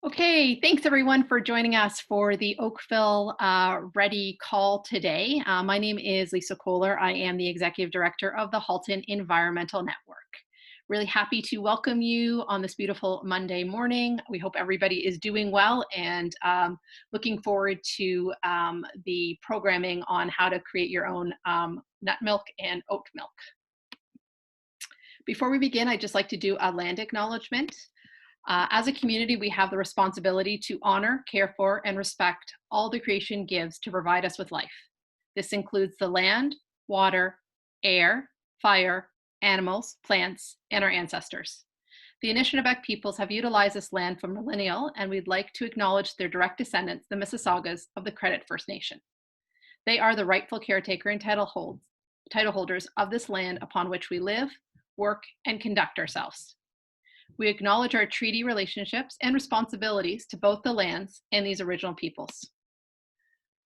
Okay, thanks everyone for joining us for the Oakville Ready call today. My name is Lisa Kohler. I am the Executive Director of the Halton Environmental Network. Really happy to welcome you on this beautiful Monday morning. We hope everybody is doing well and looking forward to the programming on how to create your own nut milk and oat milk. Before we begin, I'd just like to do a land acknowledgement. As a community, we have the responsibility to honor, care for, and respect all the creation gives to provide us with life. This includes the land, water, air, fire, animals, plants, and our ancestors. The Anishinaabe peoples have utilized this land for millennia, and we'd like to acknowledge their direct descendants, the Mississaugas of the Credit First Nation. They are the rightful caretaker and title holders of this land upon which we live, work, and conduct ourselves. We acknowledge our treaty relationships and responsibilities to both the lands and these original peoples.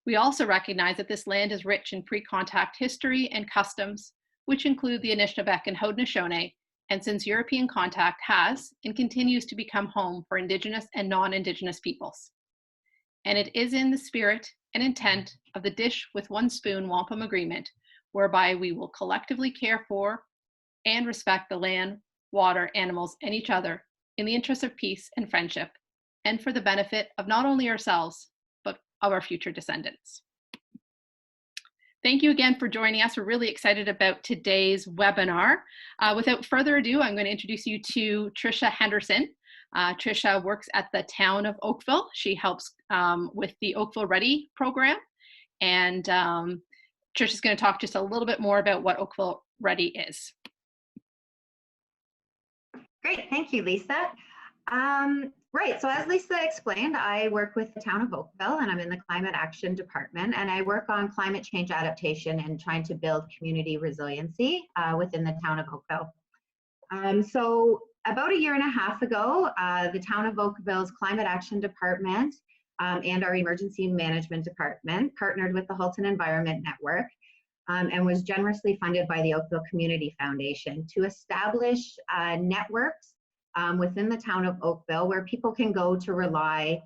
We also recognize that this land is rich in pre-contact history and customs, which include the Anishinaabe and Haudenosaunee, and since European contact has and continues to become home for Indigenous and non-Indigenous peoples. And it is in the spirit and intent of the Dish with One Spoon Wampum Agreement, whereby we will collectively care for and respect the land, water, animals, and each other in the interest of peace and friendship, and for the benefit of not only ourselves, but of our future descendants. Thank you again for joining us. We're really excited about today's webinar. Without further ado, I'm going to introduce you to Tricia Henderson. Tricia works at the town of Oakville. She helps with the OakvilleReady program. And Tricia's going to talk just a little bit more about what OakvilleReady is. Great, thank you, Lisa. Right, so as Lisa explained, I work with the town of Oakville and I'm in the Climate Action Department, and I work on climate change adaptation and trying to build community resiliency within the town of Oakville. So about a year and a half ago, the town of Oakville's Climate Action Department and our Emergency Management Department partnered with the Halton Environment Network and was generously funded by the Oakville Community Foundation to establish networks within the town of Oakville where people can go to rely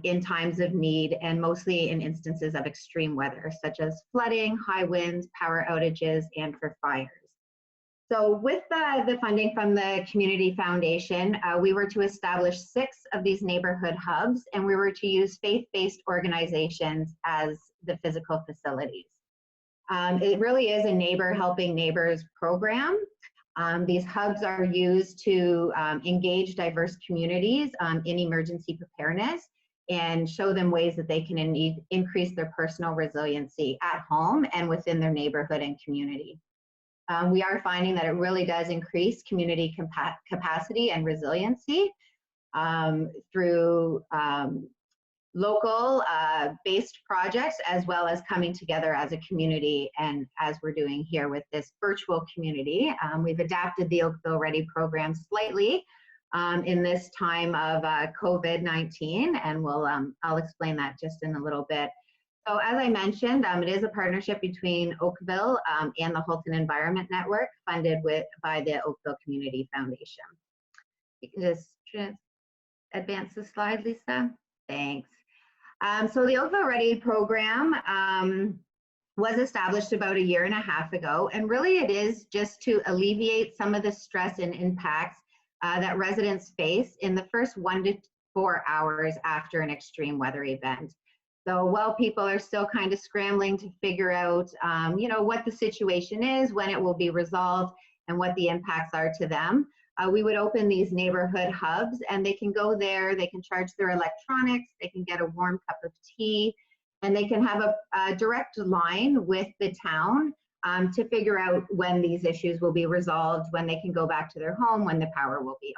in times of need, and mostly in instances of extreme weather, such as flooding, high winds, power outages, and for fires. So with the funding from the Community Foundation, we were to establish 6 of these neighborhood hubs, and we were to use faith-based organizations as the physical facilities. It really is a neighbor helping neighbors program. These hubs are used to engage diverse communities in emergency preparedness and show them ways that they can increase their personal resiliency at home and within their neighborhood and community. We are finding that it really does increase community capacity and resiliency through local based projects, as well as coming together as a community, and as we're doing here with this virtual community. We've adapted the OakvilleReady program slightly in this time of COVID-19, and I'll explain that just in a little bit. So as I mentioned, it is a partnership between Oakville and the Halton Environment Network, funded by the Oakville Community Foundation. You can just advance the slide, Lisa. Thanks. So the OakvilleReady program was established about a year and a half ago, and really it is just to alleviate some of the stress and impacts that residents face in the first 1 to 4 hours after an extreme weather event. So while people are still kind of scrambling to figure out, what the situation is, when it will be resolved, and what the impacts are to them, we would open these neighborhood hubs, and they can go there, they can charge their electronics, they can get a warm cup of tea, and they can have a direct line with the town to figure out when these issues will be resolved, when they can go back to their home, when the power will be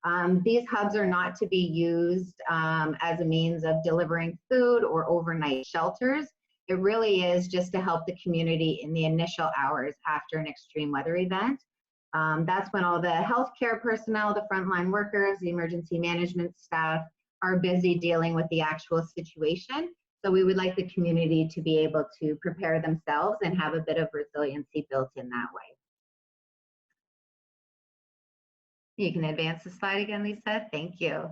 on. These hubs are not to be used as a means of delivering food or overnight shelters. It really is just to help the community in the initial hours after an extreme weather event. That's when all the healthcare personnel, the frontline workers, the emergency management staff are busy dealing with the actual situation. So we would like the community to be able to prepare themselves and have a bit of resiliency built in that way. You can advance the slide again, Lisa. Thank you.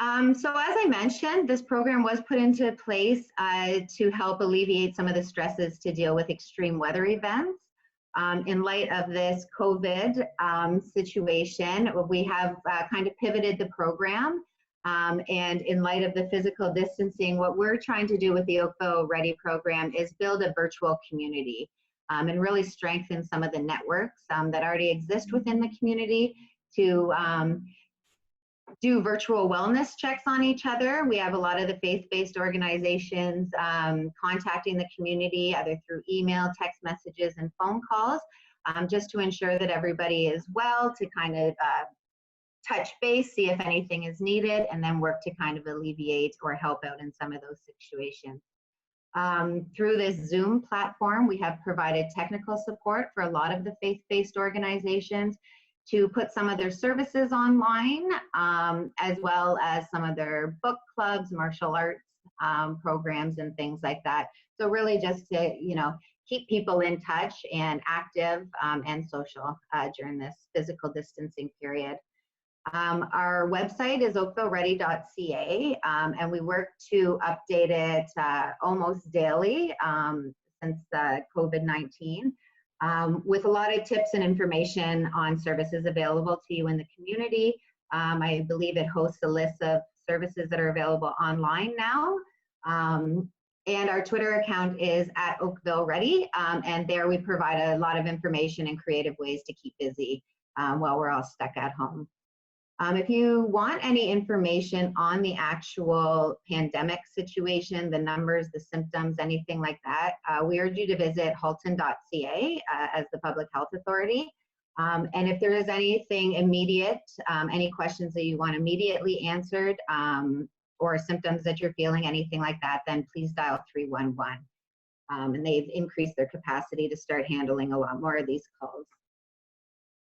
So as I mentioned, this program was put into place to help alleviate some of the stresses to deal with extreme weather events. In light of this COVID situation, we have kind of pivoted the program. And in light of the physical distancing, what we're trying to do with the OakvilleReady program is build a virtual community and really strengthen some of the networks that already exist within the community to do virtual wellness checks on each other. We have a lot of the faith-based organizations contacting the community either through email, text messages, and phone calls, just to ensure that everybody is well, to kind of touch base, see if anything is needed, and then work to kind of alleviate or help out in some of those situations. Through this Zoom platform, we have provided technical support for a lot of the faith-based organizations to put some of their services online, as well as some of their book clubs, martial arts programs, and things like that. So really just to, keep people in touch and active and social during this physical distancing period. Our website is oakvilleready.ca, and we work to update it almost daily since COVID-19. With a lot of tips and information on services available to you in the community. I believe it hosts a list of services that are available online now. And our Twitter account is at OakvilleReady, and there we provide a lot of information and creative ways to keep busy while we're all stuck at home. If you want any information on the actual pandemic situation, the numbers, the symptoms, anything like that, we urge you to visit halton.ca as the public health authority. And if there is anything immediate, any questions that you want immediately answered, or symptoms that you're feeling, anything like that, then please dial 311. And they've increased their capacity to start handling a lot more of these calls.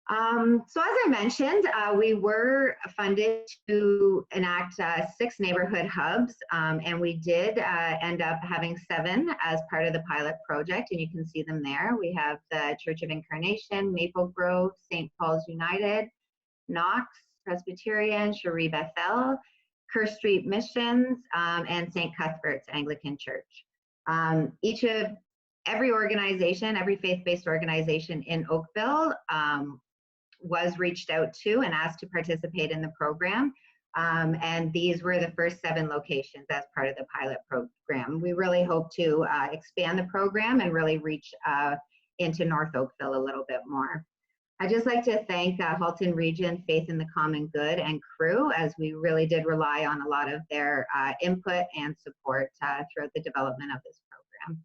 So as I mentioned, we were funded to enact 6 neighborhood hubs, and we did end up having 7 as part of the pilot project, and you can see them there. We have the Church of Incarnation, Maple Grove, St. Paul's United, Knox Presbyterian, Cherie Bethel, Kerr Street Missions, and St. Cuthbert's Anglican Church. Every organization, every faith-based organization in Oakville was reached out to and asked to participate in the program. And these were the first 7 locations as part of the pilot program. We really hope to expand the program and really reach into North Oakville a little bit more. I'd just like to thank Halton Region, Faith in the Common Good, and crew, as we really did rely on a lot of their input and support throughout the development of this program.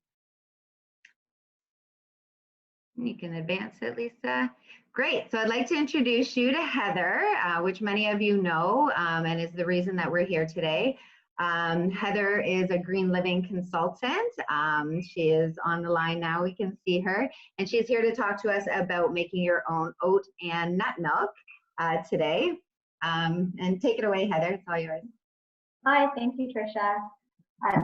You can advance it, Lisa. Great, so I'd like to introduce you to Heather, which many of you know, and is the reason that we're here today. Heather is a green living consultant. She is on the line now, we can see her, and she's here to talk to us about making your own oat and nut milk today. And take it away, Heather, it's all yours. Hi, thank you, Tricia.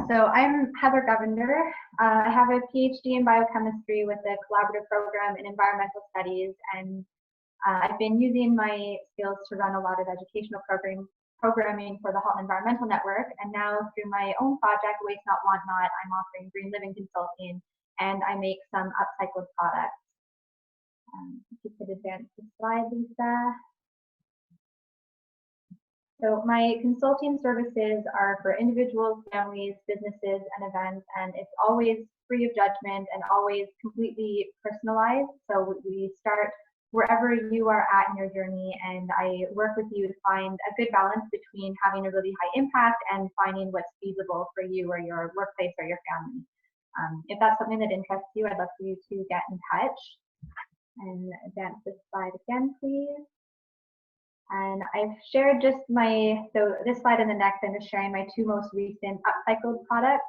So I'm Heather Govender. I have a PhD in biochemistry with a collaborative program in environmental studies, and I've been using my skills to run a lot of educational programming for the Halton Environmental Network, and now through my own project, Waste Not Want Not, I'm offering green living consulting, and I make some upcycled products. If you could advance the slide, Lisa. So my consulting services are for individuals, families, businesses, and events, and it's always free of judgment and always completely personalized. So we start wherever you are at in your journey, and I work with you to find a good balance between having a really high impact and finding what's feasible for you or your workplace or your family. If that's something that interests you, I'd love for you to get in touch. And advance this slide again, please. And I've shared just so this slide and the next, I'm just sharing my 2 most recent upcycled products.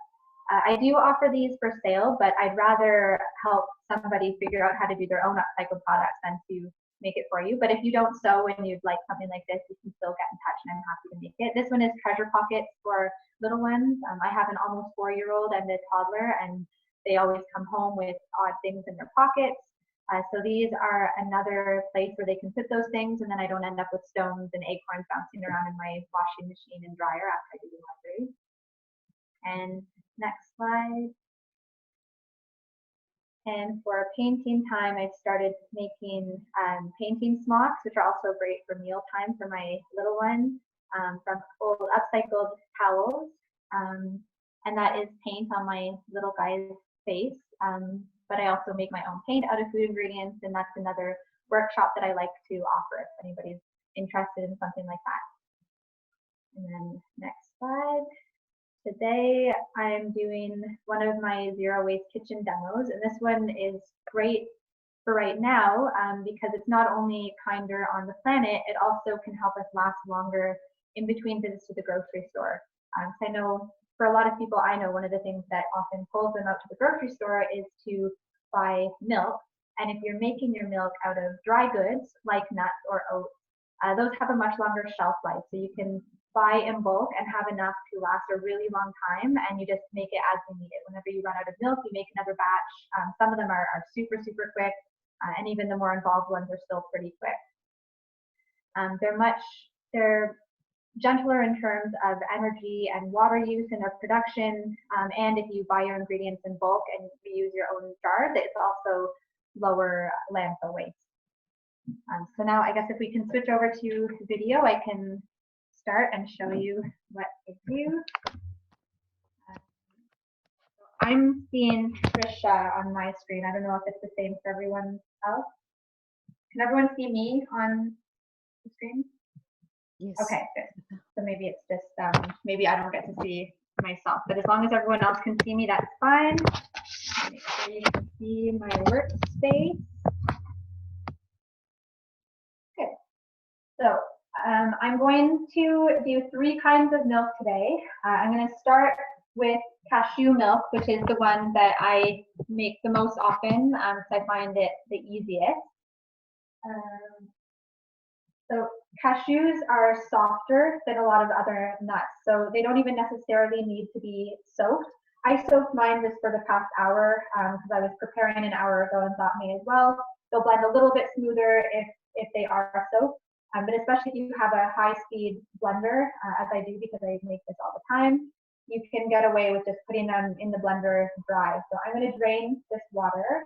I do offer these for sale, but I'd rather help somebody figure out how to do their own upcycled products than to make it for you. But if you don't sew and you'd like something like this, you can still get in touch and I'm happy to make it. This one is treasure pockets for little ones. I have an almost 4-year-old and a toddler, and they always come home with odd things in their pockets. So these are another place where they can put those things, and then I don't end up with stones and acorns bouncing around in my washing machine and dryer after I do the laundry. And next slide. And for painting time, I started making painting smocks, which are also great for mealtime for my little one, from old upcycled towels. And that is paint on my little guy's face. But I also make my own paint out of food ingredients, and that's another workshop that I like to offer if anybody's interested in something like that. And then next slide. Today I'm doing one of my zero waste kitchen demos, and this one is great for right now because it's not only kinder on the planet, it also can help us last longer in between visits to the grocery store. So I know for a lot of people I know, one of the things that often pulls them out to the grocery store is to buy milk. And if you're making your milk out of dry goods like nuts or oats, those have a much longer shelf life. So you can buy in bulk and have enough to last a really long time, and you just make it as you need it. Whenever you run out of milk, you make another batch. Some of them are super, super quick, and even the more involved ones are still pretty quick. They're gentler in terms of energy and water use in their production, and if you buy your ingredients in bulk and reuse your own jars, it's also lower landfill waste. So now I guess if we can switch over to video, I can start and show you what I do. I'm seeing Trisha on my screen. I don't know if it's the same for everyone else. Can everyone see me on the screen? Yes. Okay, good. So maybe it's just, maybe I don't get to see myself, but as long as everyone else can see me, that's fine. Make sure you can see my workspace. Good. So I'm going to do 3 kinds of milk today. I'm going to start with cashew milk, which is the one that I make the most often because I find it the easiest. So cashews are softer than a lot of other nuts, so they don't even necessarily need to be soaked. I soaked mine just for the past hour because I was preparing an hour ago and thought may as well. They'll blend a little bit smoother if they are soaked, but especially if you have a high-speed blender, as I do because I make this all the time, you can get away with just putting them in the blender dry. So I'm going to drain this water.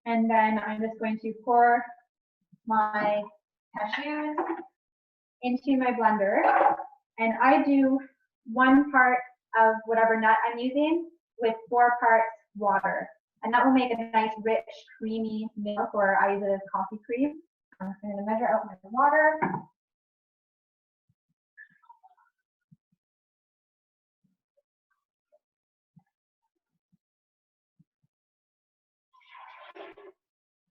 And then I'm just going to pour my cashews into my blender. And I do 1 part of whatever nut I'm using with 4 parts water. And that will make a nice, rich, creamy milk, or I use it as coffee cream. I'm going to measure out my water.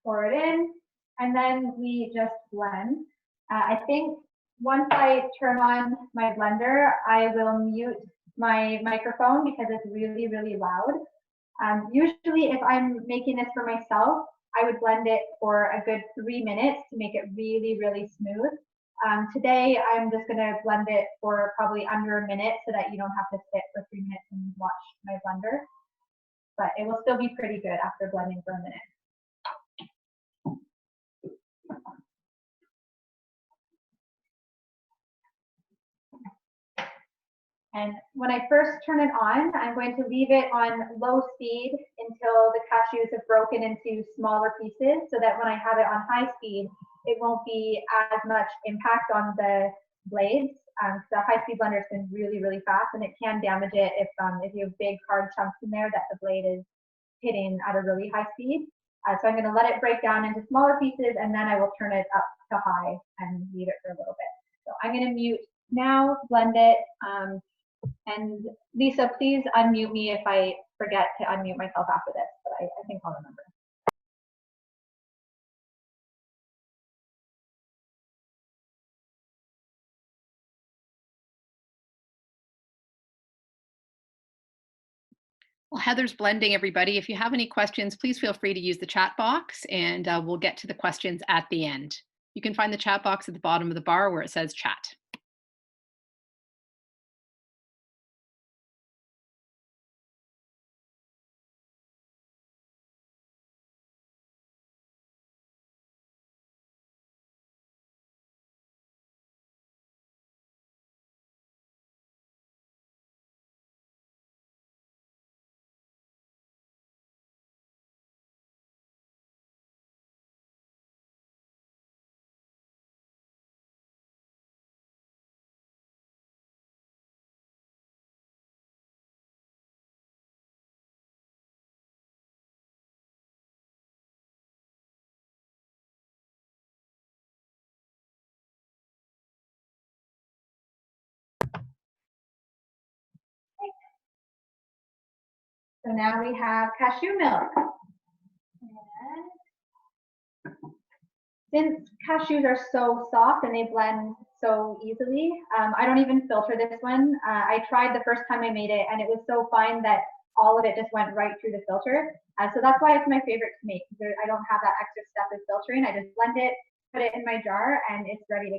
Pour it in, and then we just blend. I think once I turn on my blender, I will mute my microphone because it's really, really loud. Usually if I'm making this for myself, I would blend it for a good 3 minutes to make it really, really smooth. Today, I'm just gonna blend it for probably under a minute so that you don't have to sit for 3 minutes and watch my blender. But it will still be pretty good after blending for a minute. And when I first turn it on, I'm going to leave it on low speed until the cashews have broken into smaller pieces so that when I have it on high speed, it won't be as much impact on the blades. The high-speed blender spins really, really fast, and it can damage it if you have big, hard chunks in there that the blade is hitting at a really high speed. So I'm going to let it break down into smaller pieces, and then I will turn it up to high and leave it for a little bit. So I'm going to mute now, blend it. And Lisa, please unmute me if I forget to unmute myself after this, but I think I'll remember. Well, Heather's blending, everybody. If you have any questions, please feel free to use the chat box, and we'll get to the questions at the end. You can find the chat box at the bottom of the bar where it says chat. So now we have cashew milk. And since cashews are so soft and they blend so easily, I don't even filter this one. I tried the first time I made it and it was so fine that all of it just went right through the filter. So that's why it's my favorite to make. I don't have that extra step of filtering. I just blend it, put it in my jar, and it's ready to go.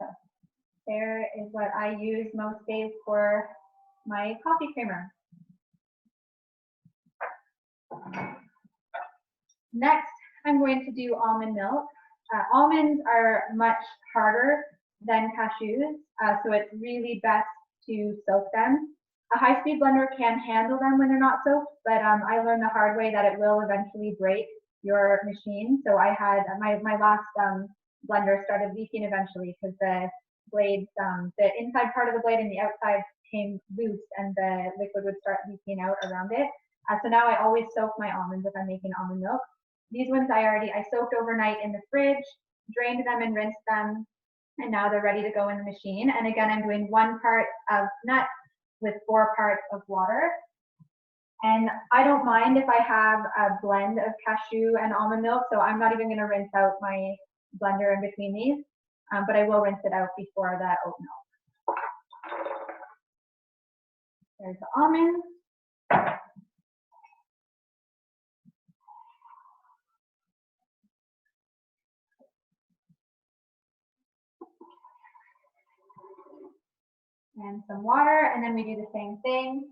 So there is what I use most days for my coffee creamer. Next, I'm going to do almond milk. Almonds are much harder than cashews, so it's really best to soak them. A high-speed blender can handle them when they're not soaked, but I learned the hard way that it will eventually break your machine. So I had my last blender started leaking eventually because the blades, the inside part of the blade and the outside came loose, and the liquid would start leaking out around it. So now I always soak my almonds if I'm making almond milk. These ones I soaked overnight in the fridge, drained them and rinsed them, and now they're ready to go in the machine. And again, I'm doing 1 part of nut with 4 parts of water. And I don't mind if I have a blend of cashew and almond milk, so I'm not even going to rinse out my blender in between these, but I will rinse it out before the oat milk. There's the almonds. And some water, and then we do the same thing.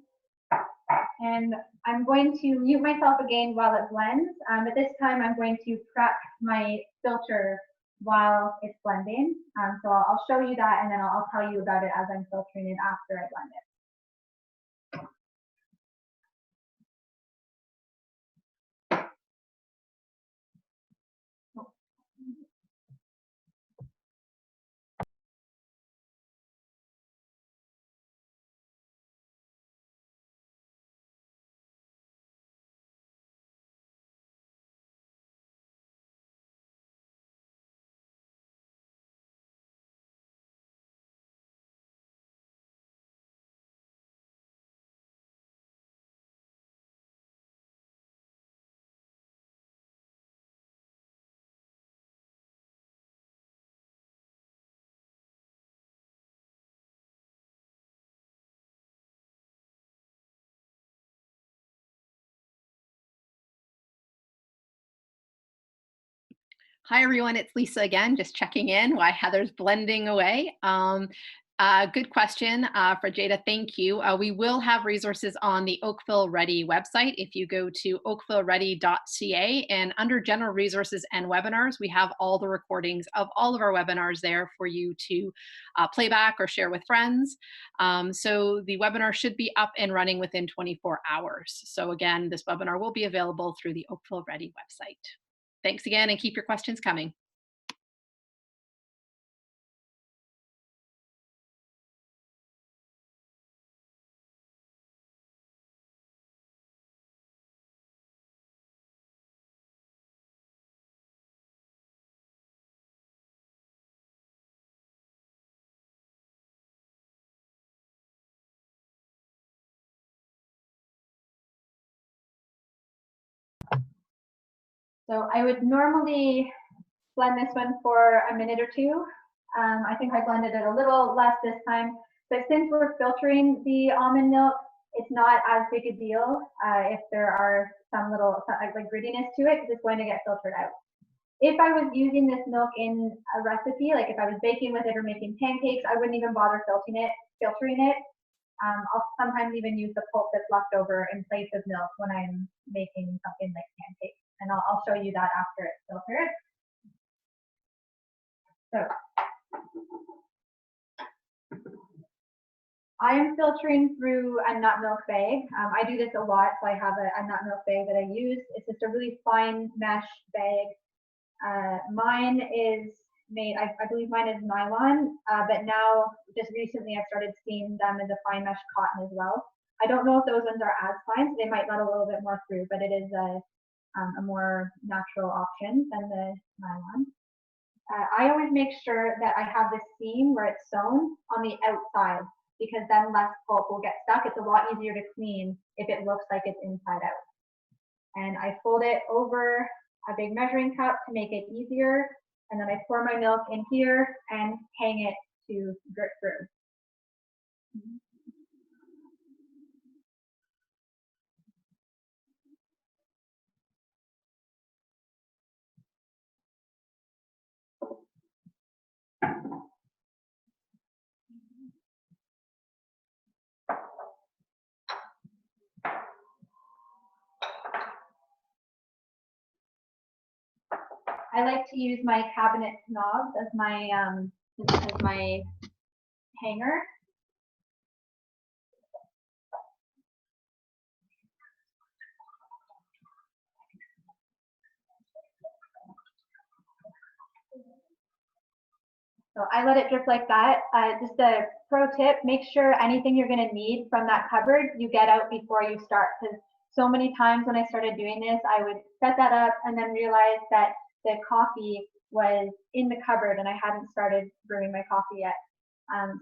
And I'm going to mute myself again while it blends, but this time I'm going to prep my filter while it's blending. So I'll show you that, and then I'll tell you about it as I'm filtering it after I blend it. Hi, everyone. It's Lisa again, just checking in while Heather's blending away. Good question for Jada. Thank you. We will have resources on the OakvilleReady website. If you go to oakvilleready.ca and under general resources and webinars, we have all the recordings of all of our webinars there for you to play back or share with friends. So the webinar should be up and running within 24 hours. So again, this webinar will be available through the OakvilleReady website. Thanks again, and keep your questions coming. So I would normally blend this one for a minute or two. I think I blended it a little less this time, but since we're filtering the almond milk, it's not as big a deal if there are some little like grittiness to it, because it's going to get filtered out. If I was using this milk in a recipe, like if I was baking with it or making pancakes, I wouldn't even bother filtering it. I'll sometimes even use the pulp that's left over in place of milk when I'm making something like pancakes, and I'll show you that after it's filtered. So I am filtering through a nut milk bag. I do this a lot, so I have a nut milk bag that I use. It's just a really fine mesh bag. Mine is made, I believe mine is nylon, but now just recently I've started seeing them as a fine mesh cotton as well. I don't know if those ones are as fine, so they might let a little bit more through, but it is a more natural option than the nylon. I always make sure that I have the seam where it's sewn on the outside, because then less pulp will get stuck. It's a lot easier to clean if it looks like it's inside out. And I fold it over a big measuring cup to make it easier. And then I pour my milk in here and hang it to drip through. I like to use my cabinet knobs as my hanger. So I let it drip like that. Just a pro tip, make sure anything you're gonna need from that cupboard, you get out before you start. Because so many times when I started doing this, I would set that up and then realize that the coffee was in the cupboard and I hadn't started brewing my coffee yet.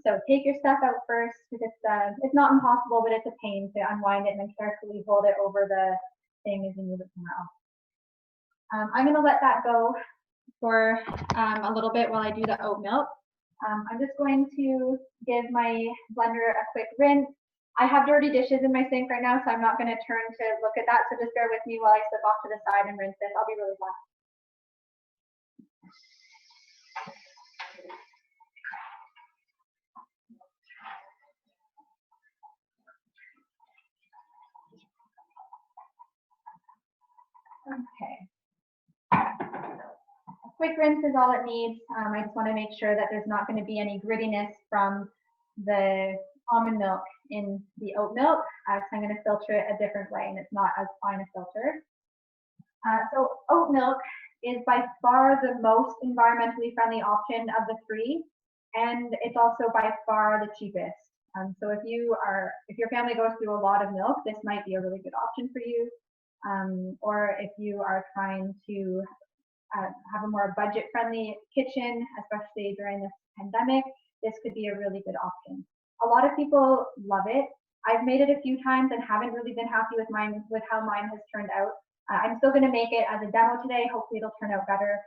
So take your stuff out first, because it's not impossible, but it's a pain to unwind it and then carefully hold it over the thing as you move it somewhere else. I'm gonna let that go for a little bit while I do the oat milk. I'm just going to give my blender a quick rinse. I have dirty dishes in my sink right now, so I'm not going to turn to look at that. So just bear with me while I slip off to the side and rinse this. I'll be really fast. Okay. A quick rinse is all it needs. I just want to make sure that there's not going to be any grittiness from the almond milk in the oat milk. So I'm going to filter it a different way, and it's not as fine a filter. So oat milk is by far the most environmentally friendly option of the three, and it's also by far the cheapest. So if your family goes through a lot of milk, this might be a really good option for you. Or if you are trying to have a more budget-friendly kitchen, especially during this pandemic, this could be a really good option. A lot of people love it. I've made it a few times and haven't really been happy with how mine has turned out. I'm still going to make it as a demo today. Hopefully it'll turn out better.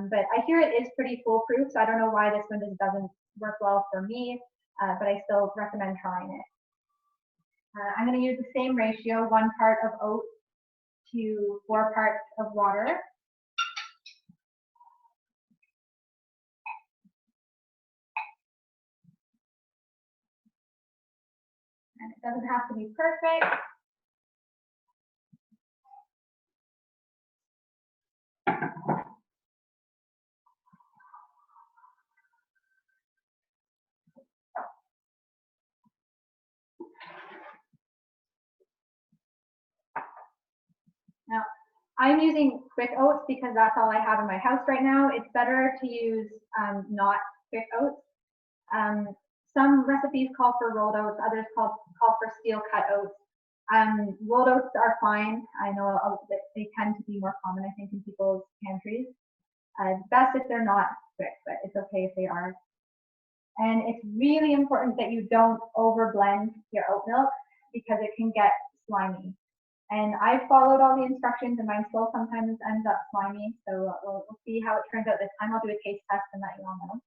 But I hear it is pretty foolproof, so I don't know why this one just doesn't work well for me, but I still recommend trying it. I'm going to use the same ratio, 1 part of oats to 4 parts of water. And it doesn't have to be perfect. Now, I'm using quick oats because that's all I have in my house right now. It's better to use not quick oats. Some recipes call for rolled oats, others call for steel cut oats. Rolled oats are fine. I know that they tend to be more common, I think, in people's pantries. It's best if they're not quick, but it's okay if they are. And it's really important that you don't over blend your oat milk because it can get slimy. And I followed all the instructions and mine still sometimes ends up slimy. So we'll see how it turns out this time. I'll do a taste test and let you all know.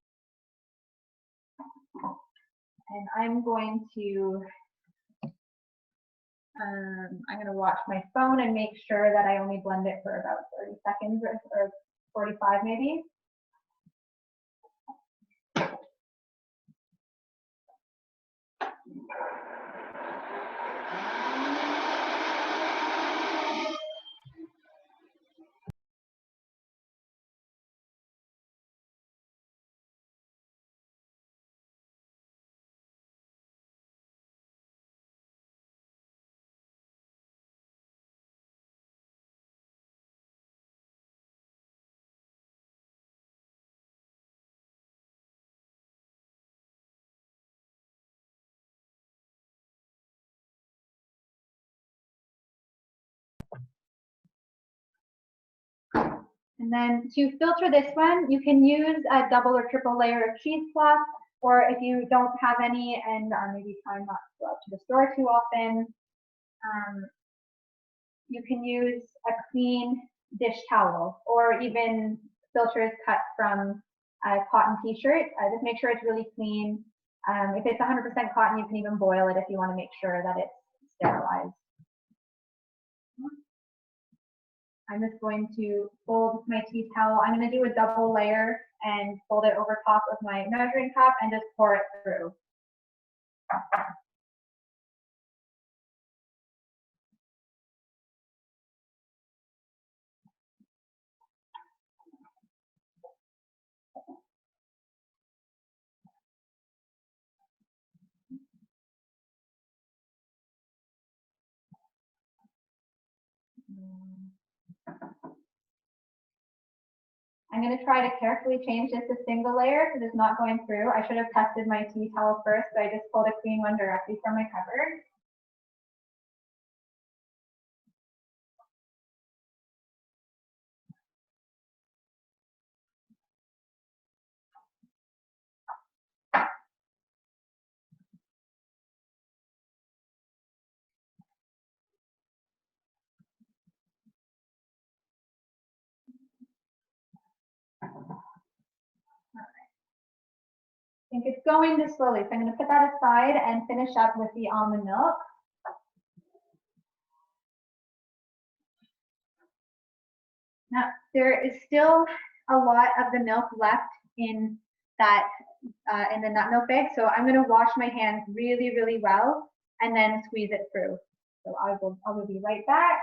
And I'm going to watch my phone and make sure that I only blend it for about 30 seconds or 45 maybe. And then to filter this one, you can use a double or triple layer of cheesecloth, or if you don't have any and are maybe trying not to go out to the store too often, you can use a clean dish towel, or even filters cut from a cotton t-shirt. Just make sure it's really clean. If it's 100% cotton, you can even boil it if you want to make sure that it's sterilized. I'm just going to fold my tea towel. I'm going to do a double layer and fold it over top of my measuring cup and just pour it through. I'm going to try to carefully change this to single layer because it's not going through. I should have tested my tea towel first, but I just pulled a clean one directly from my cupboard. I think it's going this slowly, so I'm going to put that aside and finish up with the almond milk. Now, there is still a lot of the milk left in that in the nut milk bag, so I'm going to wash my hands really, really well and then squeeze it through. So I will be right back.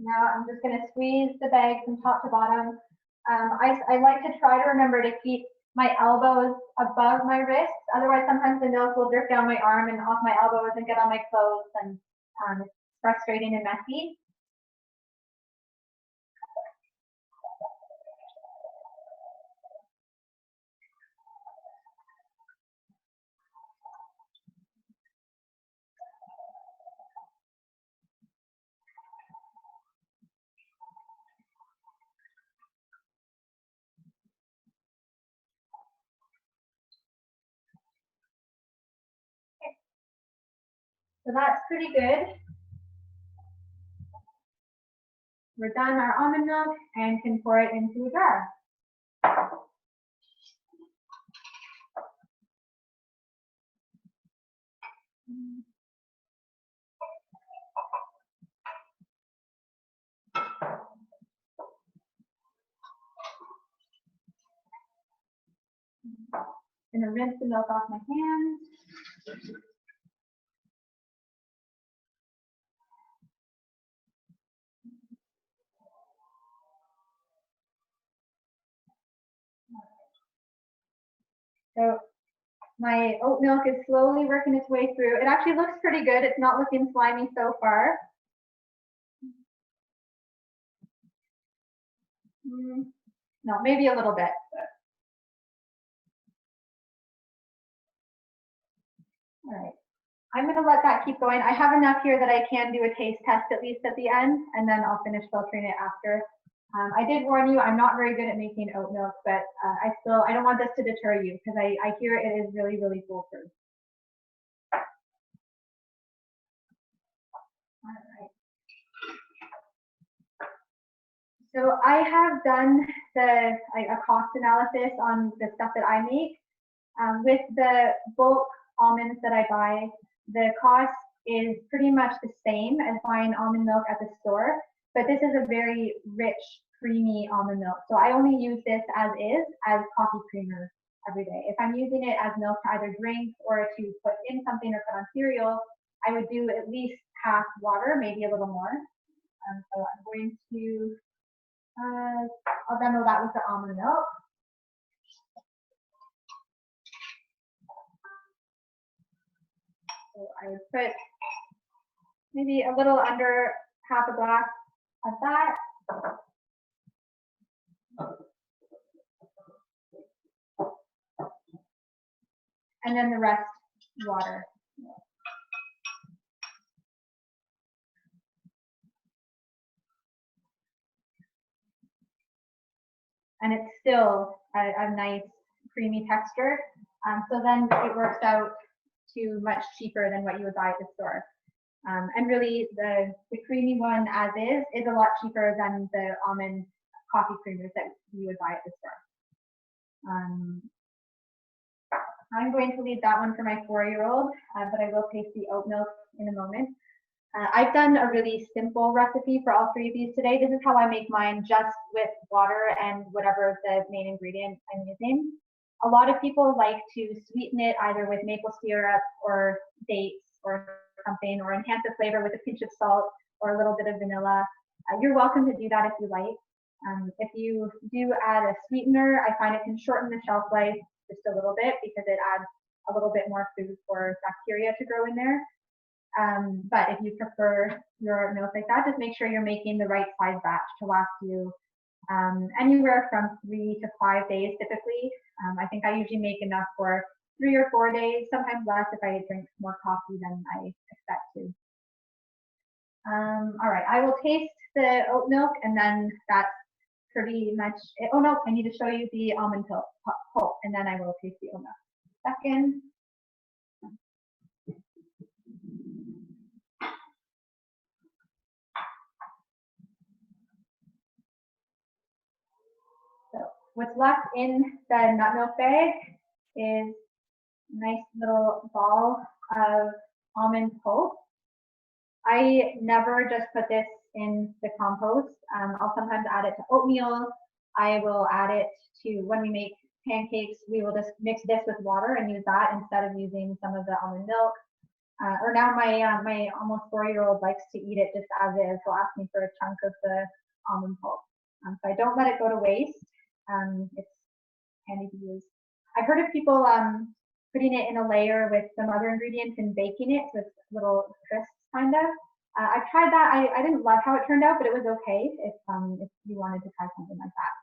Now I'm just going to squeeze the bag from top to bottom. I like to try to remember to keep my elbows above my wrists. Otherwise, sometimes the milk will drip down my arm and off my elbows and get on my clothes, and it's frustrating and messy. So that's pretty good. We're done our almond milk and can pour it into a jar. I'm going to rinse the milk off my hands. So my oat milk is slowly working its way through. It actually looks pretty good. It's not looking slimy so far. No, maybe a little bit. All right. I'm going to let that keep going. I have enough here that I can do a taste test at least at the end, and then I'll finish filtering it after. I did warn you, I'm not very good at making oat milk, but I don't want this to deter you because I hear it is really, really foolproof. All right. So I have done a cost analysis on the stuff that I make. With the bulk almonds that I buy, the cost is pretty much the same as buying almond milk at the store, but this is a very rich, creamy almond milk. So I only use this as is, as coffee creamer every day. If I'm using it as milk to either drink or to put in something or put on cereal, I would do at least half water, maybe a little more. So I'm going to, I'll demo that with the almond milk. So I would put maybe a little under half a glass of that. And then the rest water. And it's still a nice creamy texture. So then it works out to much cheaper than what you would buy at the store. And really the creamy one as is a lot cheaper than the almond coffee creamers that you would buy at the store. I'm going to leave that one for my 4-year-old, but I will taste the oat milk in a moment. I've done a really simple recipe for all 3 of these today. This is how I make mine, just with water and whatever the main ingredient I'm using. A lot of people like to sweeten it either with maple syrup or dates or something, or enhance the flavor with a pinch of salt or a little bit of vanilla. You're welcome to do that if you like. If you do add a sweetener, I find it can shorten the shelf life just a little bit because it adds a little bit more food for bacteria to grow in there. But if you prefer your milk like that, just make sure you're making the right size batch to last you anywhere from 3 to 5 days typically. I think I usually make enough for 3 or 4 days, sometimes less if I drink more coffee than I expect to. All right, I will taste the oat milk and then that's pretty much it. Oh no, I need to show you the almond pulp and then I will taste the oat milk. Second. So what's left in the nut milk bag is a nice little ball of almond pulp. I never just put this in the compost. I'll sometimes add it to oatmeal. I will add it to, when we make pancakes, we will just mix this with water and use that instead of using some of the almond milk. Or now my almost 4-year-old likes to eat it just as is. He'll ask me for a chunk of the almond pulp. So I don't let it go to waste. It's handy to use. I've heard of people putting it in a layer with some other ingredients and baking it so it's little crisps kind of. I've tried that. I didn't love how it turned out, but it was okay if you wanted to try something like that.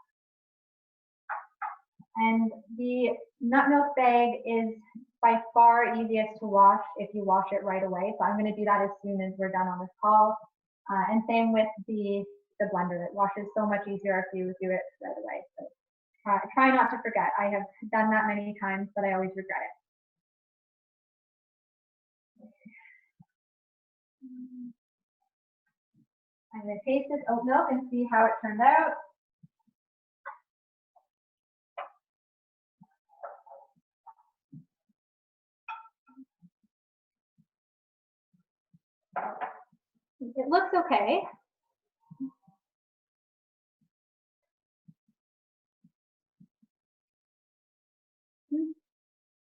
And the nut milk bag is by far easiest to wash if you wash it right away. So I'm going to do that as soon as we're done on this call. And same with the blender. It washes so much easier if you do it right away. So try not to forget. I have done that many times, but I always regret it. I'm going to taste this oat milk and see how it turned out. It looks okay.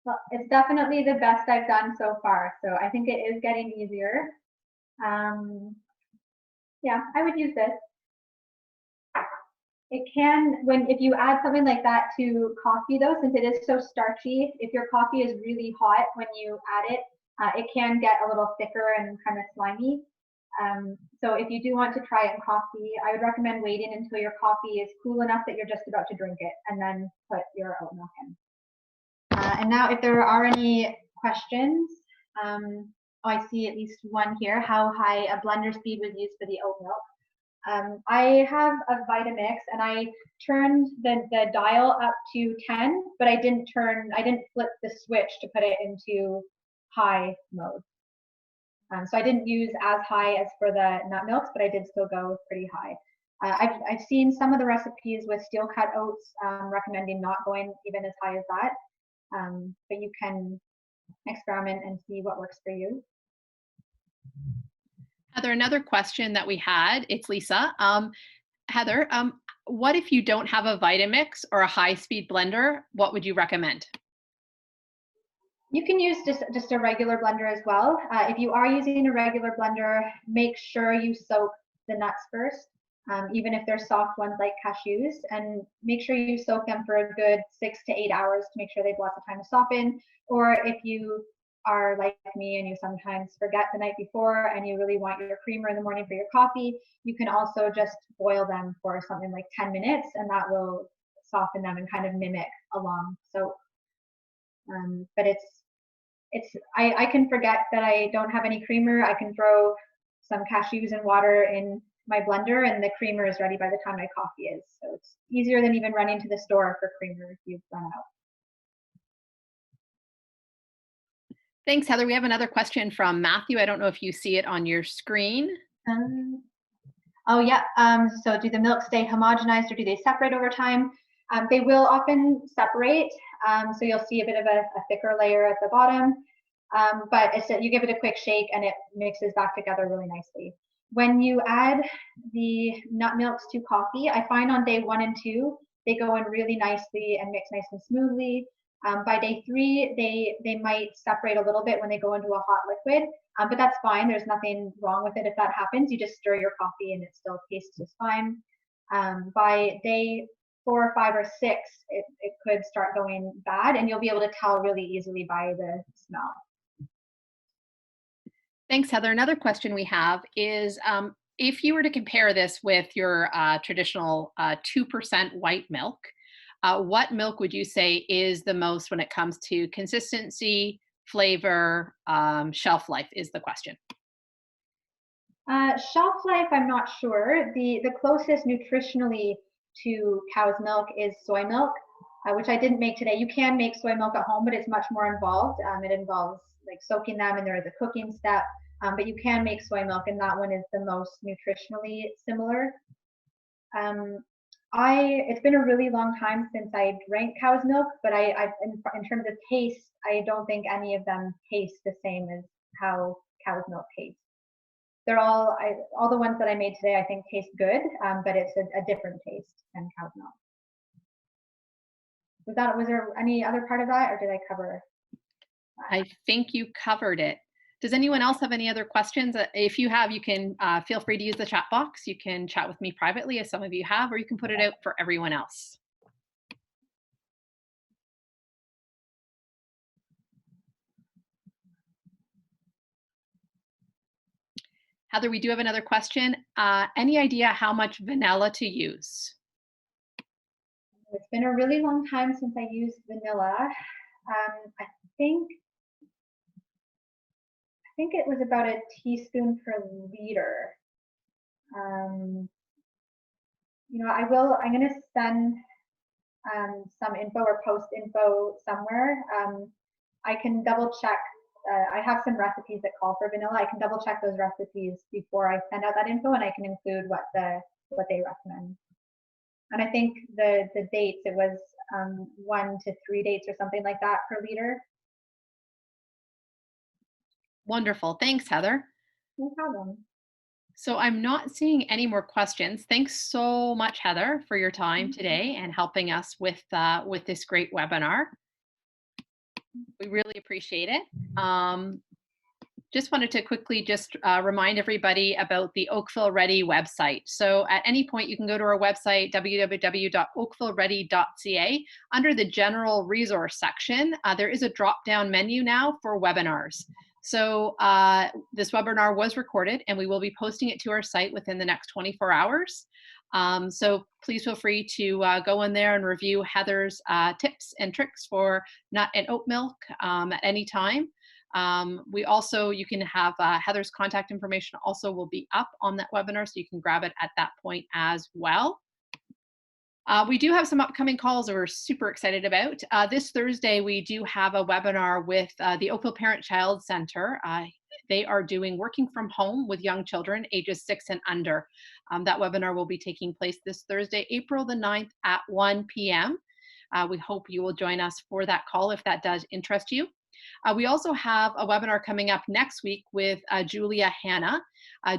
Well, it's definitely the best I've done so far, so I think it is getting easier. Yeah, I would use this. It can, if you add something like that to coffee though, since it is so starchy, if your coffee is really hot when you add it, it can get a little thicker and kind of slimy. So if you do want to try it in coffee, I would recommend waiting until your coffee is cool enough that you're just about to drink it and then put your oat milk in. And now if there are any questions, I see at least one here, how high a blender speed was used for the oat milk. I have a Vitamix and I turned the dial up to 10, but I didn't flip the switch to put it into high mode. So I didn't use as high as for the nut milks, but I did still go pretty high. I've seen some of the recipes with steel cut oats recommending not going even as high as that, but you can experiment and see what works for you. Heather, another question that we had, it's Lisa. Heather, what if you don't have a Vitamix or a high-speed blender? What would you recommend? You can use just a regular blender as well. If you are using a regular blender, make sure you soak the nuts first, even if they're soft ones like cashews, and make sure you soak them for a good 6 to 8 hours to make sure they have lots of time to soften. Or if you are like me and you sometimes forget the night before and you really want your creamer in the morning for your coffee, you can also just boil them for something like 10 minutes, and that will soften them and kind of mimic a long soak. But I can forget that I don't have any creamer. I can throw some cashews and water in my blender and the creamer is ready by the time my coffee is. So it's easier than even running to the store for creamer if you've run out. Thanks, Heather. We have another question from Matthew. I don't know if you see it on your screen. Oh yeah, so do the milks stay homogenized or do they separate over time? They will often separate, so you'll see a bit of a thicker layer at the bottom, but you give it a quick shake and it mixes back together really nicely. When you add the nut milks to coffee, I find on day 1 and 2, they go in really nicely and mix nice and smoothly. By day 3, they might separate a little bit when they go into a hot liquid, but that's fine. There's nothing wrong with it if that happens. You just stir your coffee and it still tastes just fine. By day 4, 5, or 6, it could start going bad, and you'll be able to tell really easily by the smell. Thanks, Heather. Another question we have is if you were to compare this with your traditional 2% white milk, what milk would you say is the most when it comes to consistency, flavor, shelf life is the question. Shelf life, I'm not sure. The closest nutritionally to cow's milk is soy milk, which I didn't make today. You can make soy milk at home, but it's much more involved. It involves like soaking them, and there is a cooking step. But you can make soy milk, and that one is the most nutritionally similar. It's been a really long time since I drank cow's milk, but in terms of taste, I don't think any of them taste the same as how cow's milk tastes. They're all the ones that I made today, I think taste good, but it's a different taste than cow's milk. Was there any other part of that, or did I cover that? I think you covered it. Does anyone else have any other questions? If you have, you can feel free to use the chat box. You can chat with me privately, as some of you have, or you can put it out for everyone else. Heather, we do have another question. Any idea how much vanilla to use? It's been a really long time since I used vanilla. I think it was about a teaspoon per liter. I'm going to send some info or post info somewhere. I can double check. I have some recipes that call for vanilla. I can double check those recipes before I send out that info, and I can include what they recommend. And I think the dates, it was 1 to 3 dates or something like that per liter. Wonderful. Thanks, Heather. No problem. So I'm not seeing any more questions. Thanks so much, Heather, for your time today and helping us with this great webinar. We really appreciate it. Just wanted to quickly remind everybody about the OakvilleReady website. So at any point, you can go to our website, www.oakvilleready.ca. Under the general resource section, there is a drop-down menu now for webinars. So this webinar was recorded, and we will be posting it to our site within the next 24 hours. So please feel free to go in there and review Heather's tips and tricks for nut and oat milk at any time. You can have Heather's contact information also will be up on that webinar, so you can grab it at that point as well. We do have some upcoming calls that we're super excited about. This Thursday, we do have a webinar with the Oakville Parent-Child Center. They are doing working from home with young children ages 6 and under. That webinar will be taking place this Thursday, April the 9th at 1 p.m. We hope you will join us for that call if that does interest you. We also have a webinar coming up next week with Julia Hanna.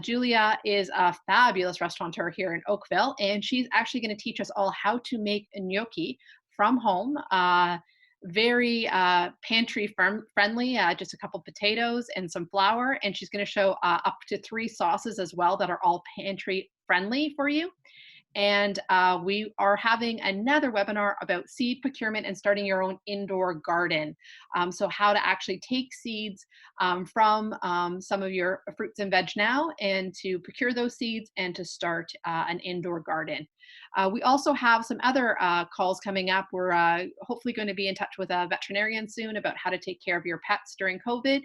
Julia is a fabulous restaurateur here in Oakville, and she's actually going to teach us all how to make gnocchi from home. very pantry friendly, just a couple potatoes and some flour. And she's going to show up to 3 sauces as well that are all pantry friendly for you. And we are having another webinar about seed procurement and starting your own indoor garden. So how to actually take seeds from some of your fruits and veg now, and to procure those seeds and to start an indoor garden. We also have some other calls coming up. We're hopefully going to be in touch with a veterinarian soon about how to take care of your pets during COVID.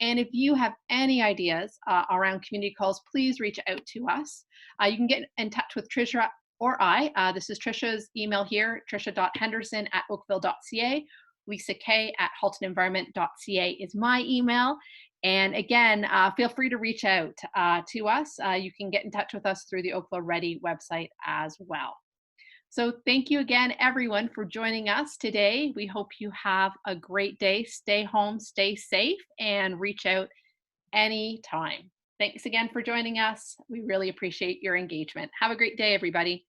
And if you have any ideas around community calls, please reach out to us. You can get in touch with Tricia or I. This is Tricia's email here, tricia.henderson@oakville.ca. Lisa K at haltonenvironment.ca is my email. And again, feel free to reach out to us. You can get in touch with us through the OakvilleReady website as well. So thank you again, everyone, for joining us today. We hope you have a great day. Stay home, stay safe, and reach out anytime. Thanks again for joining us. We really appreciate your engagement. Have a great day, everybody.